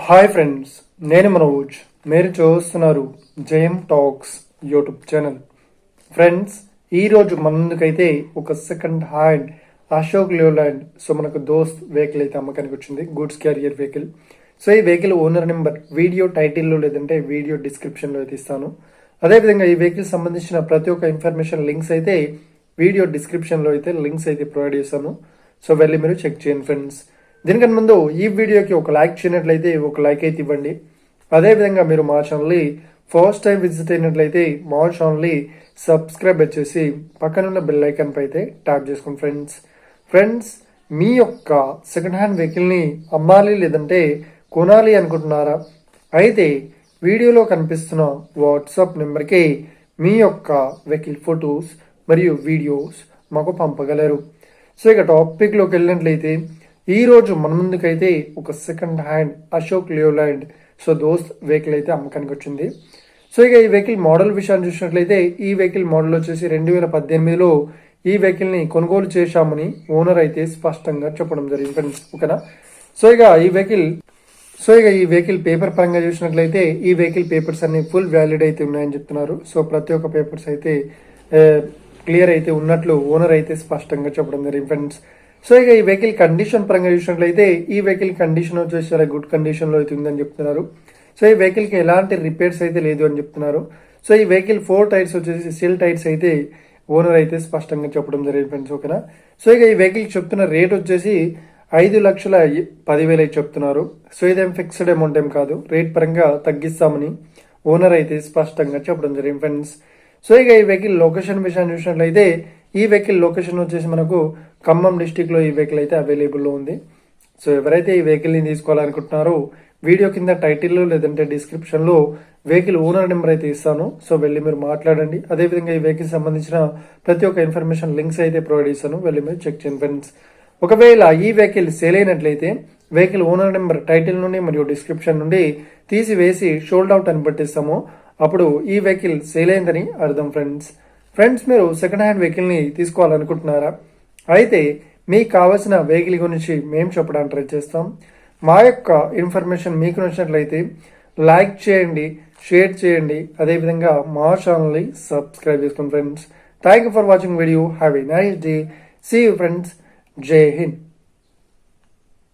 Hi friends, నేను మనోజ్. మీరు చూస్తున్నారు జయం టాక్స్ యూట్యూబ్ ఛానల్. ఫ్రెండ్స్, ఈరోజు మన ముందుకైతే ఒక సెకండ్ హ్యాండ్ అశోక్ లేలాండ్ మనకు దోస్త్ వెహికల్ అయితే అమ్మకానికి వచ్చింది. Goods carrier vehicle. ఈ వెహికల్ ఓనర్ నెంబర్ వీడియో టైటిల్లో లేదంటే వీడియో డిస్క్రిప్షన్లో అయితే ఇస్తాను. అదేవిధంగా ఈ వెహికల్ సంబంధించిన ప్రతి ఒక్క ఇన్ఫర్మేషన్ లింక్స్ అయితే వీడియో డిస్క్రిప్షన్లో అయితే లింక్స్ అయితే ప్రొవైడ్ చేస్తాను. వెళ్ళి మీరు చెక్ చేయండి ఫ్రెండ్స్. దీనికన్నా ముందు ఈ వీడియోకి ఒక లైక్ చేయనట్లయితే ఒక లైక్ అయితే ఇవ్వండి. అదేవిధంగా మీరు మా ఛానల్ని ఫస్ట్ టైం విజిట్ అయినట్లయితే మా ఛానల్ని సబ్స్క్రైబ్ వచ్చేసి పక్కనున్న బెల్ ఐకాన్ పై అయితే ట్యాప్ చేసుకోండి ఫ్రెండ్స్. మీ యొక్క సెకండ్ హ్యాండ్ వెహికల్ని అమ్మాలి లేదంటే కొనాలి అనుకుంటున్నారా? అయితే వీడియోలో కనిపిస్తున్న వాట్సాప్ నెంబర్కి మీ యొక్క వెహికల్ ఫొటోస్ మరియు వీడియోస్ మాకు పంపగలరు. ఇక టాపిక్లోకి వెళ్ళినట్లయితే ఈ రోజు మన ముందుకైతే ఒక సెకండ్ హ్యాండ్ అశోక్ లేలాండ్ దోస్త్ వెహికల్ అయితే అమ్మకానికి వచ్చింది. ఇక ఈ వెహికల్ మోడల్ విషయాన్ని చూసినట్లయితే ఈ వెహికల్ మోడల్ వచ్చేసి 2018లో ఈ వెహికల్ ని కొనుగోలు చేశామని ఓనర్ అయితే స్పష్టంగా చెప్పడం జరిగింది ఫ్రెండ్స్. ఓకేనా? ఇక ఈ వెహికల్ పేపర్ పరంగా చూసినట్లయితే ఈ వెహికల్ పేపర్స్ అన్ని ఫుల్ వ్యాలిడ్ అయితే ఉన్నాయని చెప్తున్నారు. ప్రతి ఒక్క పేపర్స్ అయితే క్లియర్ అయితే ఉన్నట్లు ఓనర్ అయితే స్పష్టంగా చెప్పడం జరిగింది ఫ్రెండ్స్. ఇక ఈ వెహికల్ కండిషన్ పరంగా చూసినట్లయితే ఈ వెహికల్ కండిషన్ వచ్చేసి చాలా గుడ్ కండిషన్ లో అయితే ఉందని చెప్తున్నారు. ఈ వెహికల్ కి ఎలాంటి రిపేర్స్ అయితే లేదు అని చెప్తున్నారు. ఈ వెహికల్ 4 టైర్స్ వచ్చేసి సెల్ టైర్స్ అయితే ఓనర్ అయితే స్పష్టంగా చెప్పడం జరిగింది ఫ్రెండ్స్. ఓకేనా? ఇక ఈ వెహికల్ చెప్తున్న రేట్ వచ్చేసి 5,10,000 అయితే చెప్తున్నారు. ఇదేం ఫిక్స్డ్ అమౌంట్ ఏం కాదు, రేట్ పరంగా తగ్గిస్తామని ఓనర్ అయితే స్పష్టంగా చెప్పడం జరిగింది ఫ్రెండ్స్. ఇక ఈ వెహికల్ లొకేషన్ విషయాన్ని చూసినట్లయితే ఈ వెహికల్ లొకేషన్ వచ్చేసి మనకు ఖమ్మం డిస్టిక్ లో ఈ వెహికల్ అయితే అవైలబుల్లో ఉంది. ఎవరైతే ఈ వెహికల్ ని తీసుకోవాలనుకుంటున్నారో వీడియో కింద టైటిల్లో లేదంటే డిస్క్రిప్షన్ లో వెహికల్ ఓనర్ నెంబర్ అయితే ఇస్తాను. వెళ్ళి మీరు మాట్లాడండి. అదేవిధంగా ఈ వెహికల్ సంబంధించిన ప్రతి ఒక్క ఇన్ఫర్మేషన్ లింక్స్ అయితే ప్రొవైడ్ చేస్తాను. వెళ్ళి మీరు చెక్ చేయండి ఫ్రెండ్స్. ఒకవేళ ఈ వెహికల్ సేల్ అయినట్లయితే వెహికల్ ఓనర్ నెంబర్ టైటిల్ నుండి మరియు డిస్క్రిప్షన్ నుండి తీసివేసి షోల్డ్ అవుట్ అని పట్టిస్తాము. అప్పుడు ఈ వెహికల్ సేల్ అయిందని అర్థం ఫ్రెండ్స్. మీరు సెకండ్ హ్యాండ్ వెహికల్ ని తీసుకోవాలనుకుంటున్నారా? అయితే మీకు కావాల్సిన వెహికల్ గురించి మేము చెప్పడానికి ట్రై చేస్తాం. మా యొక్క ఇన్ఫర్మేషన్ మీకు నచ్చినట్లయితే లైక్ చేయండి, షేర్ చేయండి. అదేవిధంగా మా ఛానల్ని సబ్స్క్రైబ్ చేసుకోండి friends. Thank you for watching video. Have a nice day. See you friends. జై హింద్.